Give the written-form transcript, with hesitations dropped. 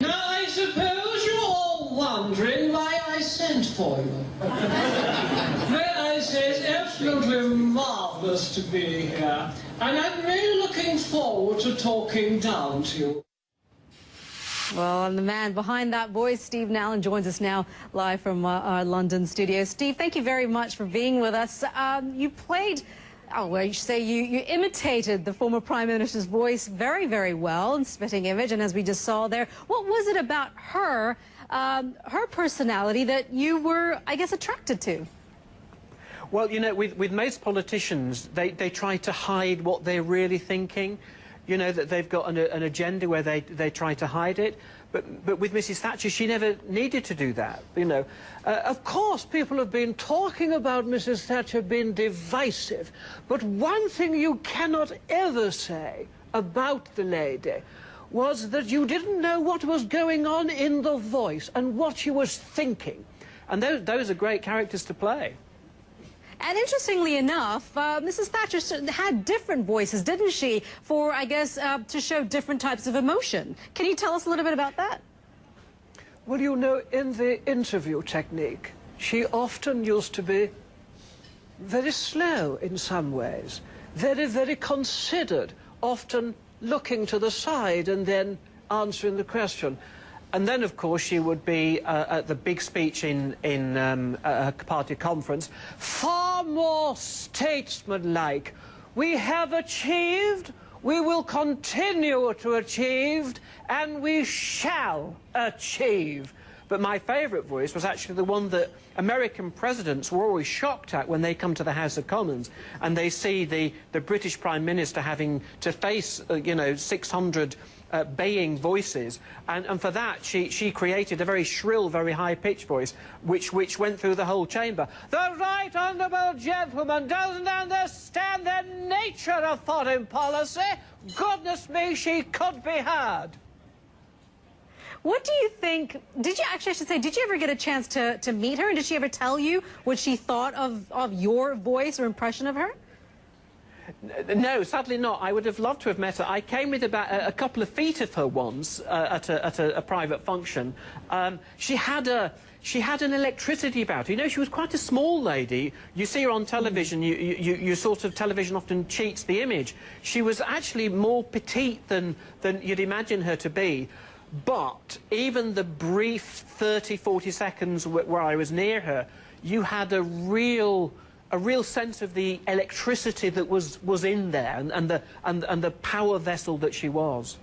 Now, I suppose you're all wondering why I sent for you. May I say it's absolutely marvellous to be here, and I'm really looking forward to talking down to you. Well, and the man behind that voice, Steve Nallen, joins us now live from our London studio. Steve, thank you very much for being with us. You played, well, you should say you imitated the former Prime Minister's voice very, very well in Spitting Image, and as we just saw there, what was it about her, her personality that you were, I guess, attracted to? Well, you know, with most politicians, they try to hide what they're really thinking. You know, that they've got an agenda where they try to hide it. But with Mrs. Thatcher, she never needed to do that, you know. Of course, people have been talking about Mrs. Thatcher being divisive. But one thing you cannot ever say about the lady was that you didn't know what was going on in the voice and what she was thinking. And those are great characters to play. And interestingly enough, Mrs. Thatcher had different voices, didn't she, for, I guess, to show different types of emotion. Can you tell us a little bit about that? Well, you know, in the interview technique, she often used to be very slow in some ways, very, very considered, often looking to the side and then answering the question. And then, of course, she would be at the big speech in a party conference, far more statesmanlike. We have achieved, we will continue to achieve, and we shall achieve. But my favourite voice was actually the one that American presidents were always shocked at when they come to the House of Commons and they see the British Prime Minister having to face, you know, 600 baying voices, and for that she created a very shrill, very high-pitched voice which went through the whole chamber. The right honourable gentleman doesn't understand the nature of foreign policy. Goodness me, she could be heard. What do you think, did you actually, I should say, did you ever get a chance to meet her, and did she ever tell you what she thought of your voice or impression of her? No, sadly not. I would have loved to have met her. I came with about a couple of feet of her once at a private function. She had an electricity about her. You know, she was quite a small lady. You see her on television, you sort of, television often cheats the image. She was actually more petite than you'd imagine her to be. But even the brief 30, 40 seconds where I was near her, you had a real sense of the electricity that was in there and the power vessel that she was.